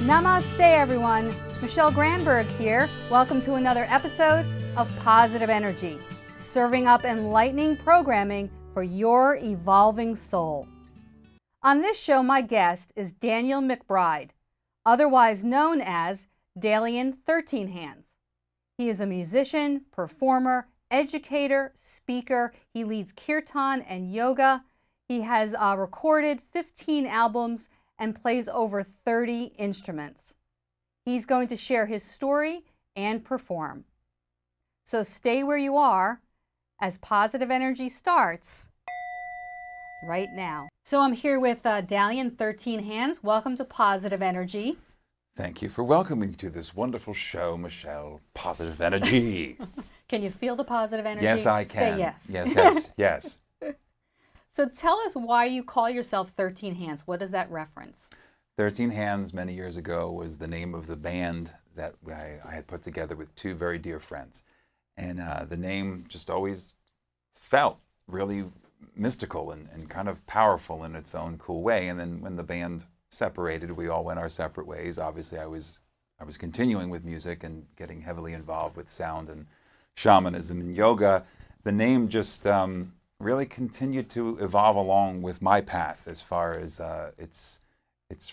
Namaste, everyone. Michelle Granberg here. Welcome to another episode of Positive Energy, serving up enlightening programming for your evolving soul. On this show, my guest is Daniel McBride, otherwise known as Dalian 13 Hands. He is a musician, performer, educator, speaker. He leads kirtan and yoga. He has recorded 15 albums and plays over 30 instruments. He's going to share his story and perform. So stay where you are as Positive Energy starts right now. So I'm here with Dalian 13 Hands. Welcome to Positive Energy. Thank you for welcoming me to this wonderful show, Michelle. Positive Energy. Can you feel the positive energy? Yes, I can. Say yes. Yes. So tell us why you call yourself 13 Hands. What does that reference? 13 Hands many years ago was the name of the band that I had put together with two very dear friends. And the name just always felt really mystical and kind of powerful in its own cool way. And then when the band separated, we all went our separate ways. Obviously, I was continuing with music and getting heavily involved with sound and shamanism and yoga. The name just really continued to evolve along with my path as far as its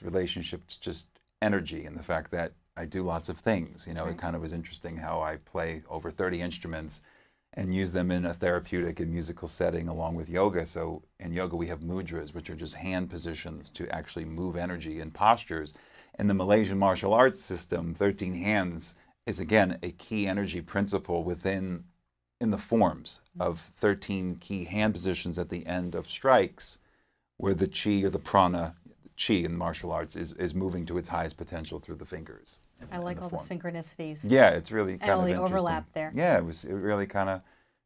relationship to just energy and the fact that I do lots of things. You know, It kind of was interesting how I play over 30 instruments and use them in a therapeutic and musical setting along with yoga. So in yoga we have mudras, which are just hand positions to actually move energy and postures. In the Malaysian martial arts system, 13 hands is again a key energy principle in the forms of 13 key hand positions at the end of strikes, where the chi or the prana, chi in martial arts, is moving to its highest potential through the fingers. I like all the synchronicities. Yeah, it's really kind of all the interesting. overlap there. Yeah, it really kind of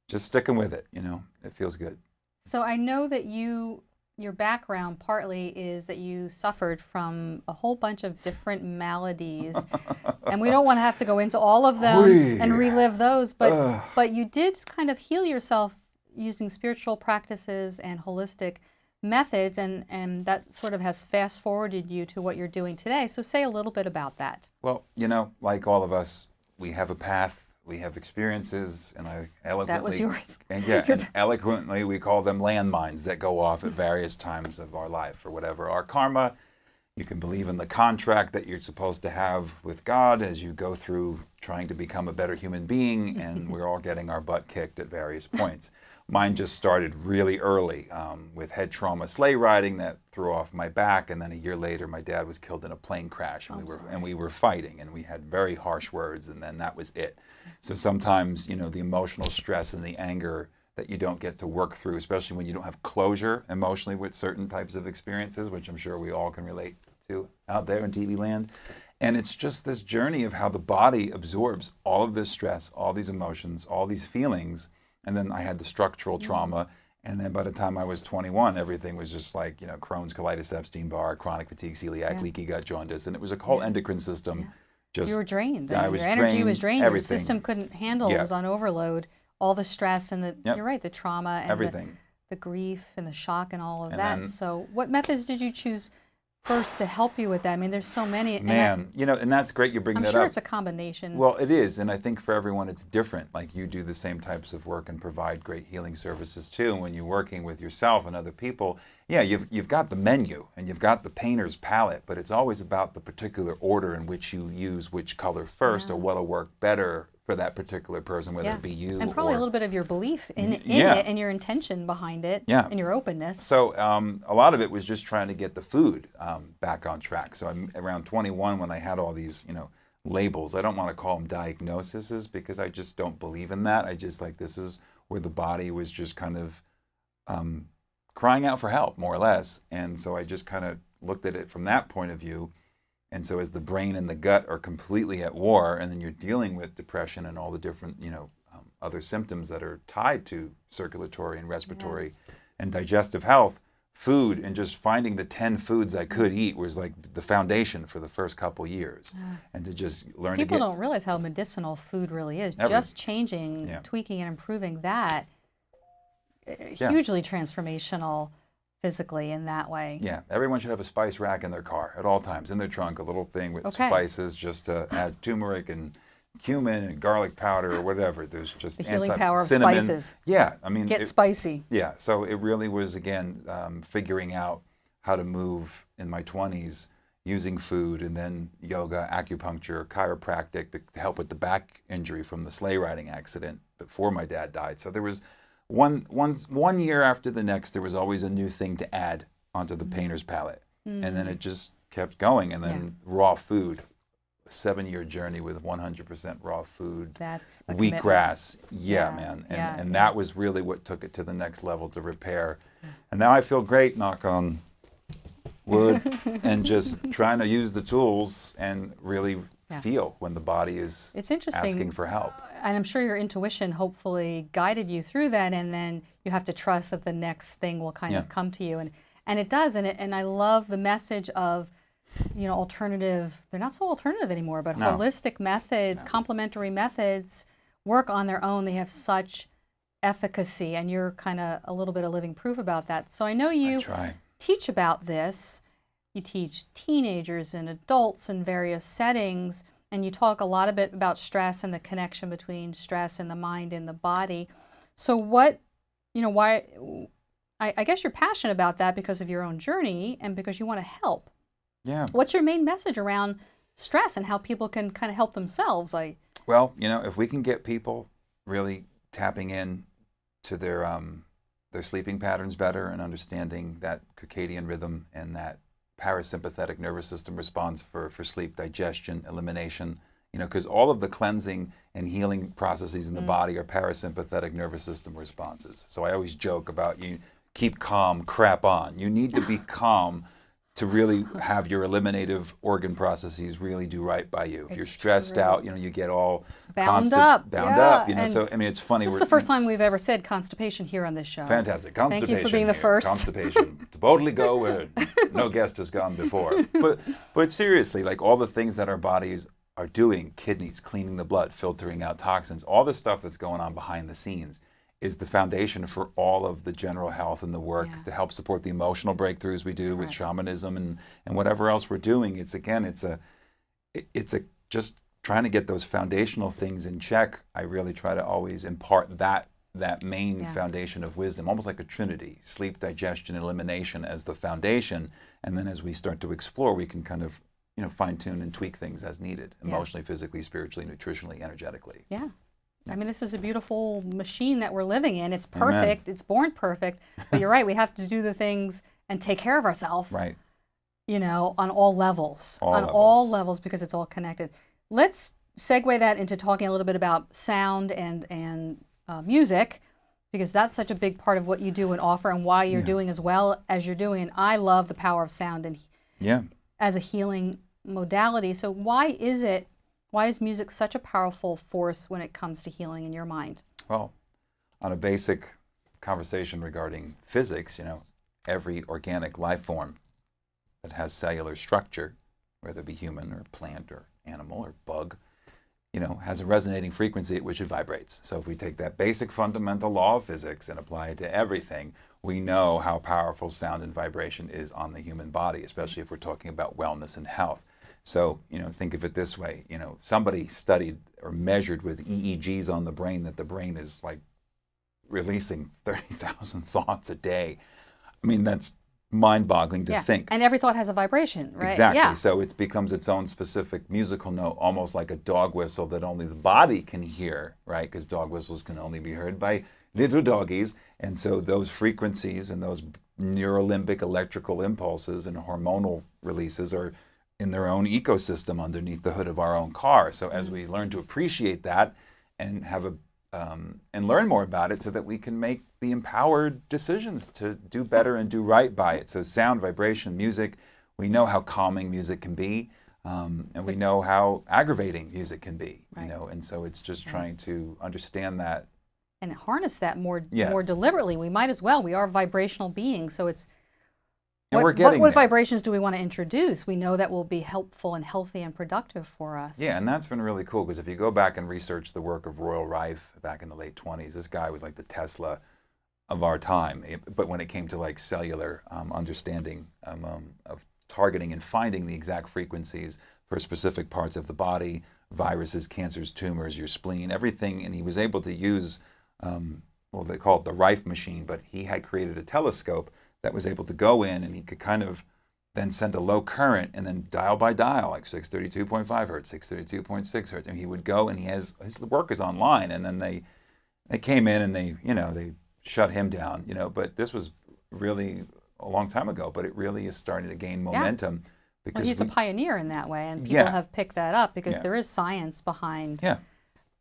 just sticking with it, it feels good. So I know that your background partly is that you suffered from a whole bunch of different maladies, and we don't want to have to go into all of them and relive those, but you did kind of heal yourself using spiritual practices and holistic methods, and that sort of has fast forwarded you to what you're doing today. So say a little bit about that. Well, like all of us, we have a path. We have experiences, and I eloquently... That was yours. And eloquently we call them landmines that go off at various times of our life or whatever. Our karma, you can believe in the contract that you're supposed to have with God as you go through trying to become a better human being, and we're all getting our butt kicked at various points. Mine just started really early with head trauma sleigh riding that threw off my back, and then a year later my dad was killed in a plane crash, and we were fighting, and we had very harsh words, and then that was it. So sometimes, the emotional stress and the anger that you don't get to work through, especially when you don't have closure emotionally with certain types of experiences, which I'm sure we all can relate to out there in TV land. And it's just this journey of how the body absorbs all of this stress, all these emotions, all these feelings. And then I had the structural trauma. And then by the time I was 21, everything was just like, Crohn's, colitis, Epstein-Barr, chronic fatigue, celiac, leaky gut, jaundice. And it was a whole endocrine system. Yeah. You were drained. Your energy was drained. Everything. Your system couldn't handle. It was on overload. All the stress and you're right, the trauma and everything. The grief and the shock and all of that. So what methods did you choose first to help you with that? I mean, there's so many. And that's great you bring that up. I'm sure it's a combination. Well, it is, and I think for everyone it's different. Like you do the same types of work and provide great healing services too. And when you're working with yourself and other people, you've got the menu and you've got the painter's palette, but it's always about the particular order in which you use which color first or what'll work better for that particular person, whether it be you and probably or, a little bit of your belief in it and your intention behind it and your openness. So a lot of it was just trying to get the food back on track. So I'm around 21 when I had all these, labels. I don't want to call them diagnoses because I just don't believe in that. I just this is where the body was just kind of crying out for help, more or less. And so I just kind of looked at it from that point of view. And so as the brain and the gut are completely at war, and then you're dealing with depression and all the different, other symptoms that are tied to circulatory and respiratory and digestive health, food and just finding the 10 foods I could eat was like the foundation for the first couple yeans. And to just learn People don't realize how medicinal food really is. Just changing, tweaking and improving that, hugely transformational physically in that way. Yeah, everyone should have a spice rack in their car at all times, in their trunk, a little thing with Okay. spices just to add turmeric and cumin and garlic powder or whatever. There's just The healing power of cinnamon. spices. Yeah, I mean, Get spicy. yeah, so it really was, again, figuring out how to move in my 20s using food, and then yoga, acupuncture, chiropractic to help with the back injury from the sleigh riding accident before my dad died. So there was one year after the next, there was always a new thing to add onto the painter's palette. And then it just kept going. And then raw food, a 7-year journey with 100% raw food. That's a wheatgrass. Yeah, Yeah, man. yeah, And yeah. that was really what took it to the next level to repair. And now I feel great, knock on wood, and just trying to use the tools and really feel when the body is It's interesting. asking for help. And I'm sure your intuition hopefully guided you through that, and then you have to trust that the next thing will kind of come to you, and it does. And I love the message of, you know, alternative. They're not so alternative anymore, but No. holistic methods, complementary methods work on their own. They have such efficacy, and you're kind of a little bit of living proof about that. So I know you Try. teach about this. You teach teenagers and adults in various settings, and you talk a lot about stress and the connection between stress and the mind and the body. So what, you know, why, I guess you're passionate about that because of your own journey and because you want to help. Yeah. What's your main message around stress and how people can kind of help themselves? Well, you know, if we can get people really tapping in to their sleeping patterns better and understanding that circadian rhythm and that parasympathetic nervous system response for sleep, digestion, elimination, you know, because all of the cleansing and healing processes in the body are parasympathetic nervous system responses. So I always joke about, you keep calm, crap on. You need to be calm to really have your eliminative organ processes really do right by you. If you're stressed out, you know, you get all bound up, you know. And so I mean, it's funny. this is the first time we've ever said constipation here on this show. Fantastic. Constipation. Thank you for being the here. first. Constipation. To boldly go where no guest has gone before. But seriously, like all the things that our bodies are doing, kidneys, cleaning the blood, filtering out toxins, all the stuff that's going on behind the scenes is the foundation for all of the general health and the work to help support the emotional breakthroughs we do with shamanism and whatever else we're doing. It's just trying to get those foundational things in check. I really try to always impart that main foundation of wisdom, almost like a trinity: sleep, digestion, elimination as the foundation. And then as we start to explore, we can kind of, you know, fine tune and tweak things as needed, emotionally, physically, spiritually, nutritionally, energetically. Yeah. I mean, this is a beautiful machine that we're living in. It's perfect. Amen. It's born perfect. But you're right. We have to do the things and take care of ourselves. Right. You know, on all levels. All levels, because it's all connected. Let's segue that into talking a little bit about sound and music, because that's such a big part of what you do and offer, and why you're doing as well as you're doing. And I love the power of sound and as a healing modality. So why is music such a powerful force when it comes to healing in your mind? Well, on a basic conversation regarding physics, you know, every organic life form that has cellular structure, whether it be human or plant or animal or bug, you know, has a resonating frequency at which it vibrates. So if we take that basic fundamental law of physics and apply it to everything, we know how powerful sound and vibration is on the human body, especially if we're talking about wellness and health. So, you know, think of it this way, you know, somebody studied or measured with EEGs on the brain that the brain is like releasing 30,000 thoughts a day. I mean, that's mind-boggling to think. And every thought has a vibration, right? Exactly. Yeah. So it becomes its own specific musical note, almost like a dog whistle that only the body can hear, right? Because dog whistles can only be heard by little doggies. And so those frequencies and those neurolimbic electrical impulses and hormonal releases are in their own ecosystem underneath the hood of our own car. So as we learn to appreciate that and have and learn more about it, so that we can make the empowered decisions to do better and do right by it. So sound, vibration, music, we know how calming music can be, and we know how aggravating music can be, you know, and so it's just trying to understand that. And harness that more deliberately. We might as well. We are vibrational beings, so it's what vibrations do we want to introduce? We know that will be helpful and healthy and productive for us. Yeah, and that's been really cool, because if you go back and research the work of Royal Rife back in the late 20s, this guy was like the Tesla of our time. But when it came to like cellular understanding of targeting and finding the exact frequencies for specific parts of the body, viruses, cancers, tumors, your spleen, everything. And he was able to use, well, they call it the Rife machine, but he had created a telescope that was able to go in, and he could kind of then send a low current and then dial by dial, like 632.5 hertz, 632.6 hertz. And he would go, and his work is online. And then they came in and they shut him down, but this was really a long time ago, but it really is starting to gain momentum. Yeah. Because well, he's a pioneer in that way, and people have picked that up because there is science behind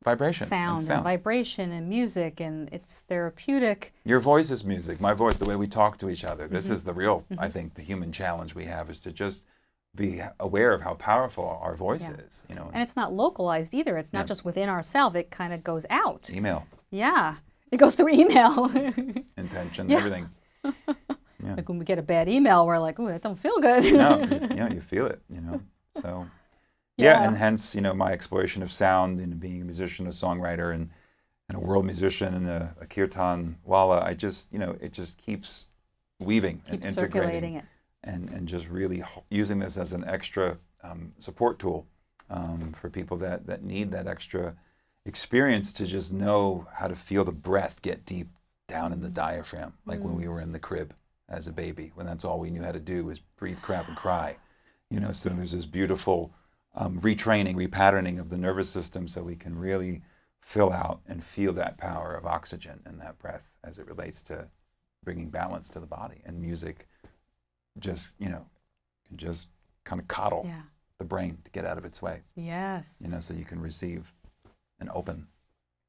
vibration, sound and vibration and music, and it's therapeutic. Your voice is music. My voice, the way we talk to each other. This is the real, I think, the human challenge we have is to just be aware of how powerful our voice is. And it's not localized either. It's not just within ourselves. It kind of goes out. Email. Yeah. It goes through email. Intention, everything. Yeah. Like when we get a bad email, we're like, "Ooh, that don't feel good." No, you feel it, So, and hence, my exploration of sound and being a musician, a songwriter, and a world musician and a kirtan wala, I just, it just keeps weaving and integrating, circulating it, and just really using this as an extra support tool for people that need that extra experience to just know how to feel the breath get deep down in the diaphragm, like when we were in the crib as a baby, when that's all we knew how to do was breathe, crap, and cry. So there's this beautiful retraining, repatterning of the nervous system so we can really fill out and feel that power of oxygen and that breath as it relates to bringing balance to the body. And music just, can just kind of coddle the brain to get out of its way. Yes. So you can receive and open.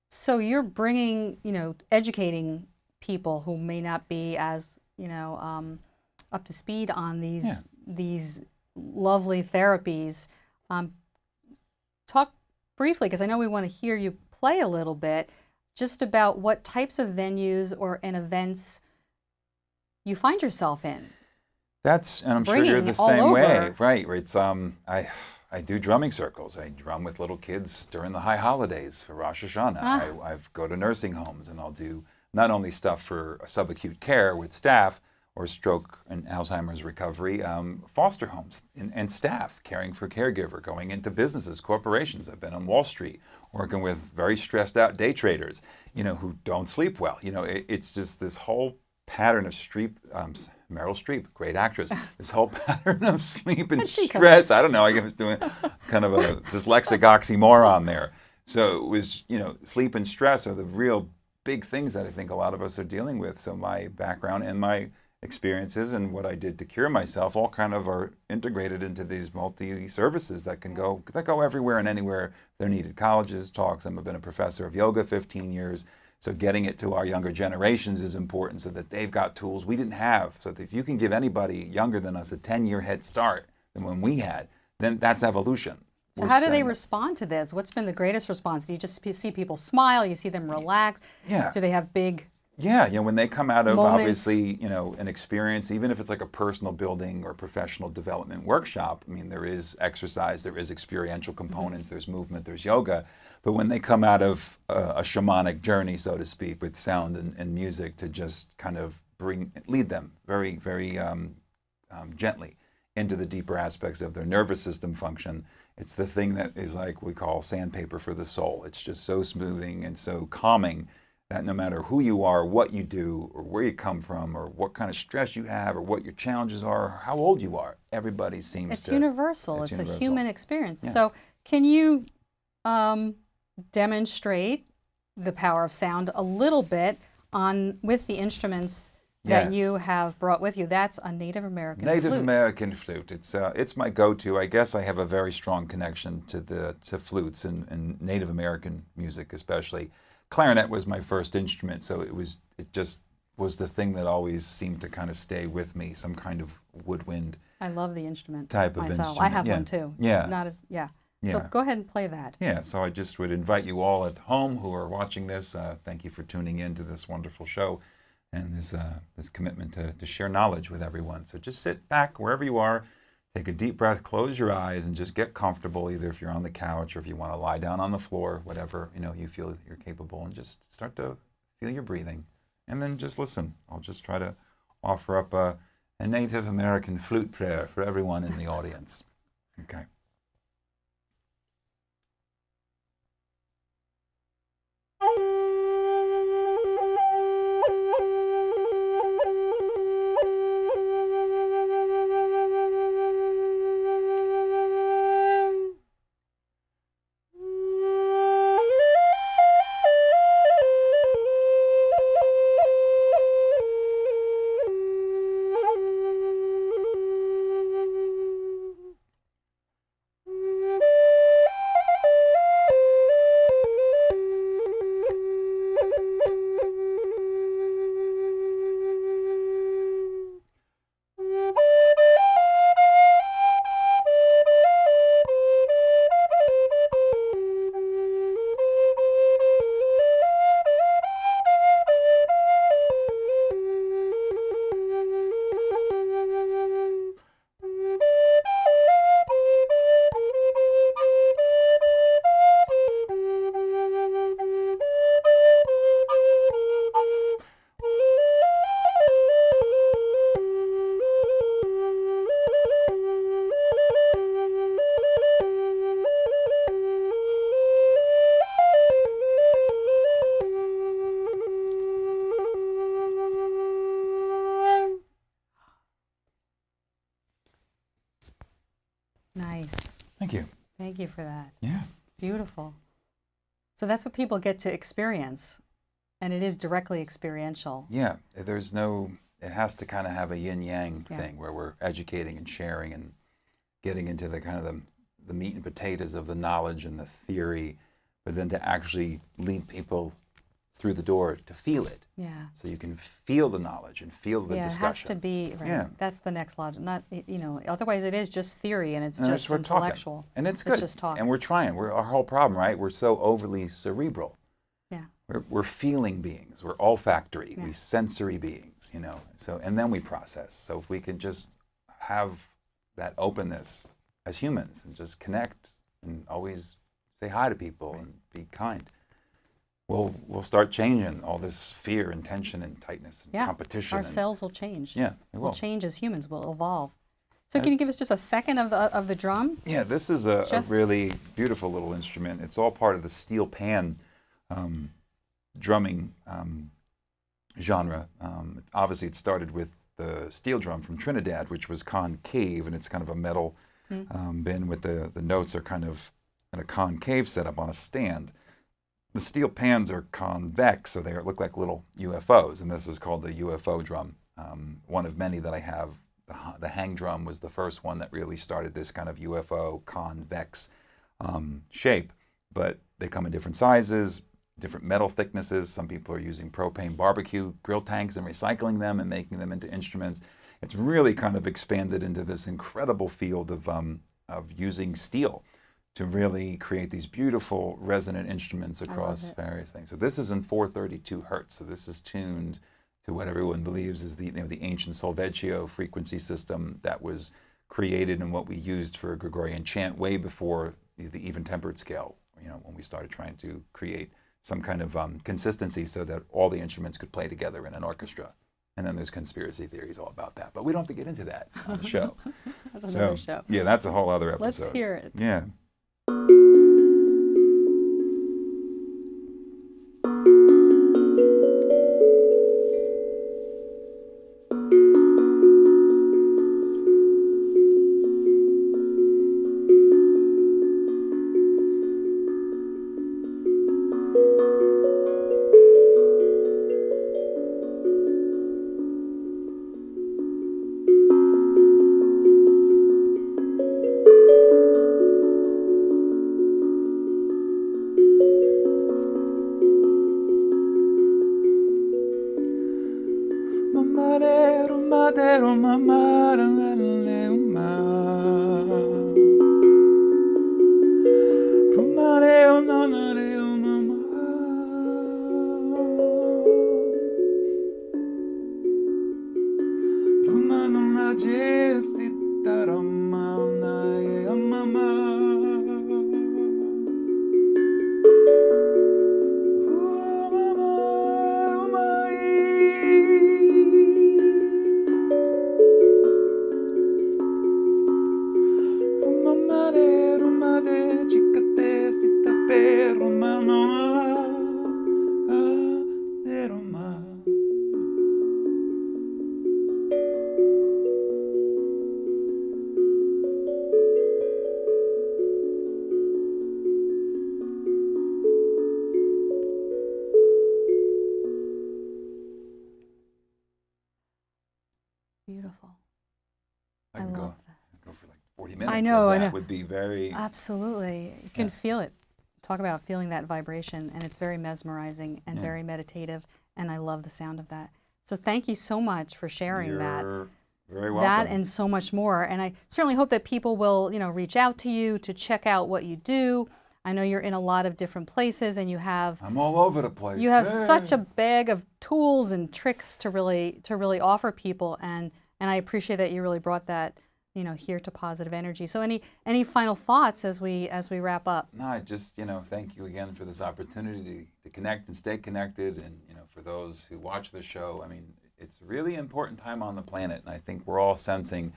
So you're bringing, educating people who may not be as, up to speed on these lovely therapies. Talk briefly, because I know we want to hear you play a little bit, just about what types of venues and events you find yourself in. And I'm sure you're the same way, right? It's I do drumming circles. I drum with little kids during the high holidays for Rosh Hashanah. I go to nursing homes, and I'll do not only stuff for subacute care with staff or stroke and Alzheimer's recovery, foster homes and staff caring for caregiver, going into businesses, corporations. I've been on Wall Street working with very stressed out day traders, who don't sleep well. It's just this whole pattern of Meryl Streep, great actress, this whole pattern of sleep and stress. I don't know, I was doing kind of a dyslexic oxymoron there. So it was, sleep and stress are the real big things that I think a lot of us are dealing with. So my background and my experiences and what I did to cure myself all kind of are integrated into these multi-services that go everywhere and anywhere they're needed. Colleges, talks. I've been a professor of yoga 15 years. So getting it to our younger generations is important so that they've got tools we didn't have. So if you can give anybody younger than us a 10-year head start than when we had, then that's evolution. So how do they respond to this? What's been the greatest response? Do you just see people smile? You see them relax? Yeah. Do they have big when they come out of moments? Obviously, an experience, even if it's like a personal building or professional development workshop, there is exercise, there is experiential components, there's movement, there's yoga. But when they come out of a shamanic journey, so to speak, with sound and music to just kind of lead them very, very gently into the deeper aspects of their nervous system function, it's the thing that is like we call sandpaper for the soul. It's just so smoothing and so calming that no matter who you are, what you do, or where you come from, or what kind of stress you have, or what your challenges are, or how old you are, everybody seems it's universal. It's universal. A human experience. Yeah. So can you demonstrate the power of sound a little bit with the instruments that you have brought with you? That's a Native American flute. Native American flute. It's my go-to. I guess I have a very strong connection to flutes and Native American music, especially. Clarinet was my first instrument, so it just was the thing that always seemed to kind of stay with me. Some kind of woodwind. I love the instrument type of myself. Instrument. I have one too. Yeah. So go ahead and play that. Yeah, so I just would invite you all at home who are watching this, thank you for tuning in to this wonderful show and this commitment to share knowledge with everyone. So just sit back wherever you are, take a deep breath, close your eyes, and just get comfortable, either if you're on the couch or if you want to lie down on the floor, whatever you feel you're capable, and just start to feel your breathing. and then just listen. I'll just try to offer up a Native American flute prayer for everyone in the audience. Okay. Nice. Thank you. Thank you for that. Yeah. Beautiful. So that's what people get to experience, and it is directly experiential. Yeah. There's no, it has to kind of have a yin-yang Yeah. thing where we're educating and sharing and getting into the kind of the meat and potatoes of the knowledge and the theory, but then to actually lead people through the door to feel it. Yeah. So you can feel the knowledge and feel the Yeah, discussion. it has to be, right. Yeah. That's the next logic. Not, otherwise it is just theory and it's And just we're intellectual. talking. And it's good. It's just talk. And we're trying. Our whole problem, right? We're so overly cerebral. Yeah. We're feeling beings. We're olfactory. Yeah. We sensory beings, So, and then we process. So if we can just have that openness as humans and just connect and always say hi to people and be kind, we'll start changing all this fear and tension and tightness and Yeah. competition. Our cells will change. Yeah, it will. We'll change as humans. We'll evolve. So can you give us just a second of the drum? Yeah, this is a Just- really beautiful little instrument. It's all part of the steel pan drumming genre. Obviously, it started with the steel drum from Trinidad, which was concave, and it's kind of a metal bin with the notes are kind of in a concave setup on a stand. The steel pans are convex, so they look like little UFOs, and this is called the UFO drum. One of many that I have. The hang drum was the first one that really started this kind of UFO convex shape, but they come in different sizes, different metal thicknesses. Some people are using propane barbecue grill tanks and recycling them and making them into instruments. It's really kind of expanded into this incredible field of using steel to really create these beautiful resonant instruments across various things. So this is in 432 hertz. So this is tuned to what everyone believes is the ancient Solfeggio frequency system that was created and what we used for Gregorian chant way before the even-tempered scale, when we started trying to create some kind of consistency so that all the instruments could play together in an orchestra. And then there's conspiracy theories all about that. But we don't have to get into that on the show. That's another show. Yeah, that's a whole other episode. Let's hear it. Yeah. Beautiful. I can love go for like 40 minutes. I know, of I that know. would be very. Absolutely. You can feel it. Talk about feeling that vibration, and it's very mesmerizing and very meditative, and I love the sound of that. So thank you so much for sharing that. You're very welcome. That and so much more. And I certainly hope that people will, reach out to you to check out what you do. I know you're in a lot of different places, and you have I'm all over the place. you have such a bag of tools and tricks to really offer people, and I appreciate that you really brought that here to Positive Energy. So any final thoughts as we wrap up? No, I just, thank you again for this opportunity to connect and stay connected. And, for those who watch the show, I mean, it's a really important time on the planet. And I think we're all sensing,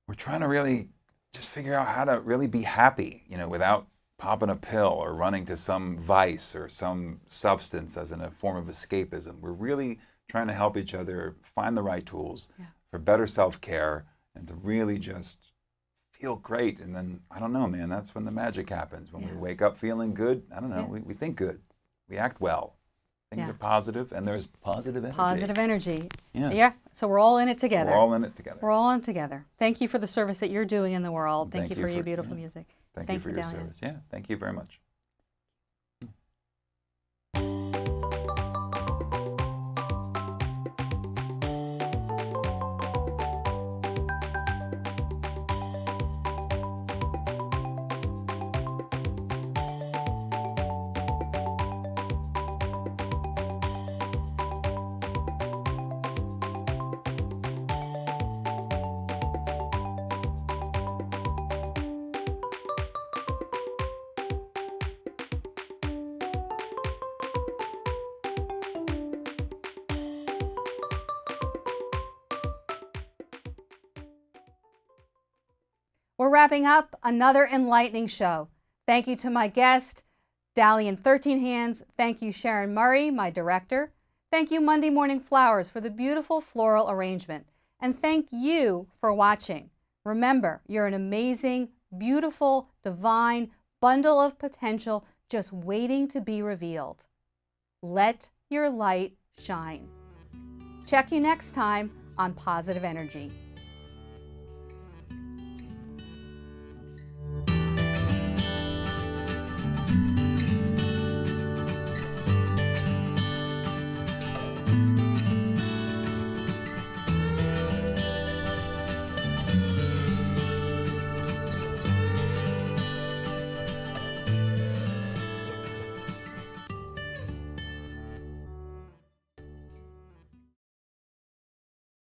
we're trying to really just figure out how to really be happy, without popping a pill or running to some vice or some substance as in a form of escapism. We're really trying to help each other find the right tools for better self-care and to really just feel great. And then, I don't know, man, that's when the magic happens. When we wake up feeling good, I don't know, we think good. We act well. Things are positive, and there's positive energy. Positive energy. Yeah. So we're all in it together. We're all in it together. We're all in it together. Thank you for the service that you're doing in the world. Thank you for your beautiful music. Thank you for your service. Yeah, thank you very much. We're wrapping up another enlightening show. Thank you to my guest, Dalian 13 Hands. Thank you, Sharon Murray, my director. Thank you, Monday Morning Flowers, for the beautiful floral arrangement. And thank you for watching. Remember, you're an amazing, beautiful, divine bundle of potential just waiting to be revealed. Let your light shine. Check you next time on Positive Energy.